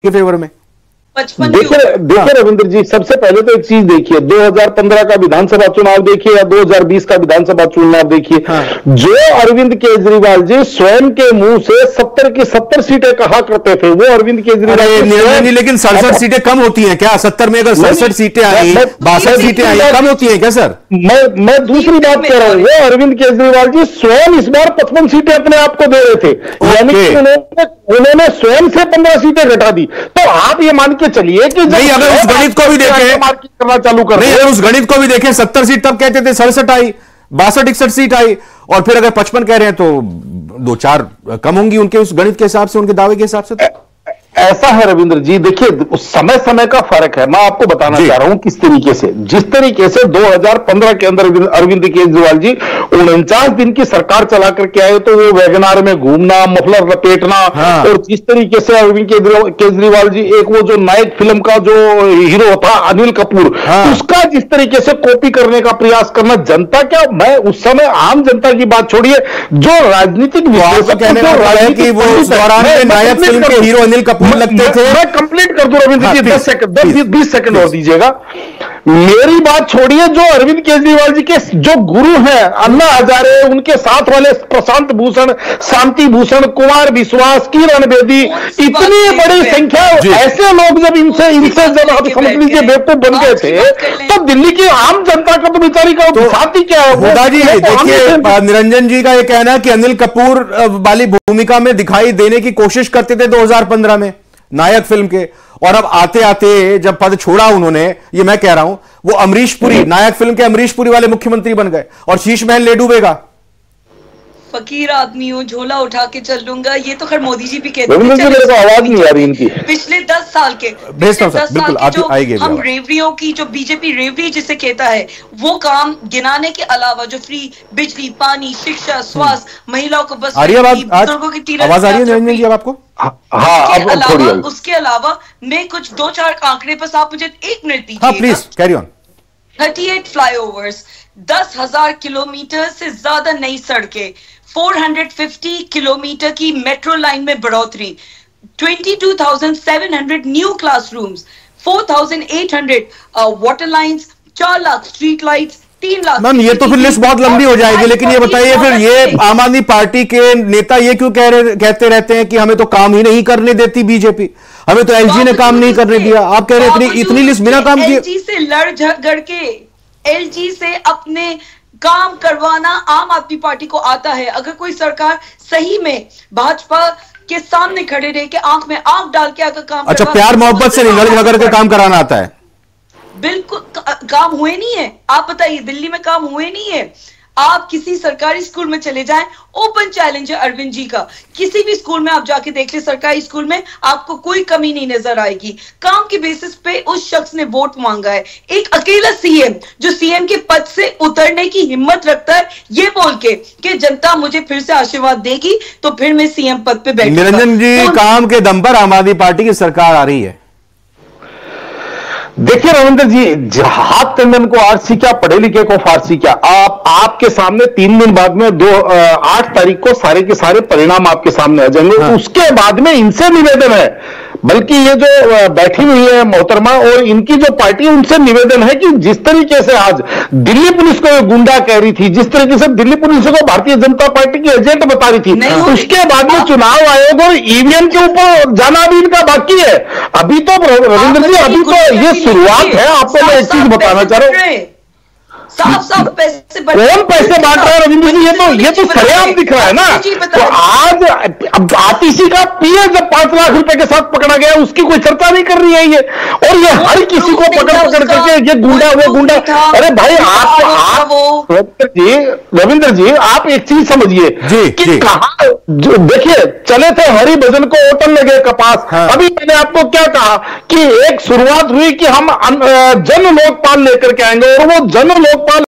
के फेवर में। देखिए रविंद्र जी, सबसे पहले तो एक चीज देखिए, 2015 का विधानसभा चुनाव देखिए या 2020 का विधानसभा चुनाव देखिए। हाँ। जो अरविंद केजरीवाल जी स्वयं के मुंह से 70 की 70 सीटें कहा करते थे, वो अरविंद केजरीवाल जी, लेकिन 67 सीटें कम होती हैं क्या? 70 में अगर 67 सीटें आई, 62 सीटें आई, कम होती हैं क्या सर? मैं दूसरी बात कह रहा हूं, वो अरविंद केजरीवाल जी स्वयं इस बार 55 सीटें अपने आप को दे रहे थे, यानी कि उन्होंने स्वयं से 15 सीटें घटा दी। तो आप ये मान के चलिए कि नहीं, अगर उस गणित को भी देखें, करना चालू कर नहीं, अगर उस गणित को भी देखें, 70 सीट तब कहते थे, 67 आई, 62-61 सीट आई, और फिर अगर 55 कह रहे हैं तो 2-4 कम होंगी उनके उस गणित के हिसाब से, उनके दावे के हिसाब से। ऐसा है रविंद्र जी, देखिए समय समय का फर्क है। मैं आपको बताना चाह रहा हूं किस तरीके से, जिस तरीके से 2015 के अंदर अरविंद केजरीवाल जी 49 दिन की सरकार चला करके आए, तो वो वैगनार में घूमना, मफलर लपेटना, हाँ। और जिस तरीके से अरविंद केजरीवाल जी एक वो जो नायक फिल्म का जो हीरो था अनिल कपूर, हाँ। उसका जिस तरीके से कॉपी करने का प्रयास करना, जनता क्या, मैं उस समय आम जनता की बात छोड़िए, जो राजनीतिक नायक फिल्म के हीरो अनिल कपूर लगते थे। मैं कंप्लीट कर दूं रविंद्र जी, 20 सेकंड और दीजिएगा। मेरी बात छोड़िए, जो अरविंद केजरीवाल जी के जो गुरु हैं अन्ना हजारे, उनके साथ वाले प्रशांत भूषण, शांति भूषण, कुमार विश्वास, किरण बेदी, इतनी बड़ी संख्या ऐसे लोग जब इनसे जब आप समझ लीजिए बेवकूफ बन गए थे, तो दिल्ली की आम जनता का तो बेचारी का साथ ही क्या है। दादाजी देखिए, निरंजन जी का यह कहना है कि अनिल कपूर वाली भूमिका में दिखाई देने की कोशिश करते थे 2015 में नायक फिल्म के, और अब आते आते जब पद छोड़ा उन्होंने, ये मैं कह रहा हूं, वो अमरीश पुरी, नायक फिल्म के अमरीश पुरी वाले मुख्यमंत्री बन गए, और शीश महल ले डूबेगा। फकीर आदमी हूँ, झोला उठा के चल लूंगा, ये तो खैर मोदी जी भी कहते हैं। मेरे को आवाज नहीं आ रही इनकी। पिछले 10 साल के हम रेवड़ियों की, जो बीजेपी रेवड़ी जिसे कहता है, वो काम गिनाने के अलावा जो फ्री बिजली, पानी, शिक्षा, स्वास्थ्य, महिलाओं को बस, बुजुर्गों की आवाज आ रही है निरंजन जी अब आपको? हाँ, उसके अलावा मैं कुछ 2-4 आंकड़े, बस आप मुझे 1 मिनट दीजिए। Please carry on. 38 flyovers, 10,000 kilometre से ज्यादा नई सड़कें, 450 किलोमीटर की मेट्रो लाइन में बढ़ोतरी, 22,700 new classrooms, 4,800 water lines, 4 lakh street lights, 3 lakh. Ma'am, ये तो फिर लिस्ट बहुत लंबी हो जाएगी, लेकिन ये बताइए फिर ये आम आदमी पार्टी के नेता ये क्यों कहते रहते हैं कि हमें तो काम ही नहीं करने देती बीजेपी, हमें तो एलजी ने काम नहीं करने दिया। आप कह रहे हैं इतनी लिस्ट बिना काम किए। एलजी से लड़ झगड़ के, एलजी से अपने काम करवाना आम आदमी पार्टी को आता है। अगर कोई सरकार सही में भाजपा के सामने खड़े रह के आंख में आंख डाल के अगर काम, अच्छा, प्यार मोहब्बत से नहीं, लड़ झगड़ के काम कराना आता है। बिल्कुल काम हुए नहीं है। आप बताइए, दिल्ली में काम हुए नहीं है। आप किसी सरकारी स्कूल में चले जाएं, ओपन चैलेंज है अरविंद जी का, किसी भी स्कूल में आप जाके देख ले, सरकारी स्कूल में आपको कोई कमी नहीं नजर आएगी। काम के बेसिस पे उस शख्स ने वोट मांगा है। एक अकेला सीएम जो सीएम के पद से उतरने की हिम्मत रखता है, ये बोल के कि जनता मुझे फिर से आशीर्वाद देगी तो फिर मैं सीएम पद पे बैठूंगा। निरंजन जी, काम के दम पर आम आदमी पार्टी की सरकार आ रही है। देखिए रविंद्र जी, हाथ टंडन को आरसी क्या, पढ़े लिखे को फारसी क्या। आपके सामने 3 दिन बाद में 8 तारीख को सारे के सारे परिणाम आपके सामने आ जाएंगे। हाँ। उसके बाद में इनसे निवेदन है, बल्कि ये जो बैठी हुई है मोहतरमा और इनकी जो पार्टी है, उनसे निवेदन है कि जिस तरीके से आज दिल्ली पुलिस को गुंडा कह रही थी, जिस तरीके से दिल्ली पुलिस को भारतीय जनता पार्टी की एजेंट बता रही थी, उसके बाद में चुनाव आयोग और ईवीएम के ऊपर जाना भी इनका बाकी है। अभी तो रविंद्र जी, अभी तो ये शुरुआत है। आपको मैं एक चीज बताना चाह रहा हूं, साफ पैसे कौन पैसे बांट रहा है रविंद्र जी, ये तो सरेआम दिख रहा है ना। तो आज अब आतिशी का पीए जब 5 लाख रुपए के साथ पकड़ा गया, उसकी कोई चर्चा नहीं कर रही है ये, और ये हर किसी को पकड़ करके ये गुंडा वो गुंडा। अरे भाई, आप रविंद्र जी, आप एक चीज समझिए कि कहा, देखिए चले थे हरि भजन को होटल लगे कपास। हाँ। अभी मैंने आपको क्या कहा कि एक शुरुआत हुई कि हम जन लोकपाल लेकर के आएंगे, और वो जन लोकपाल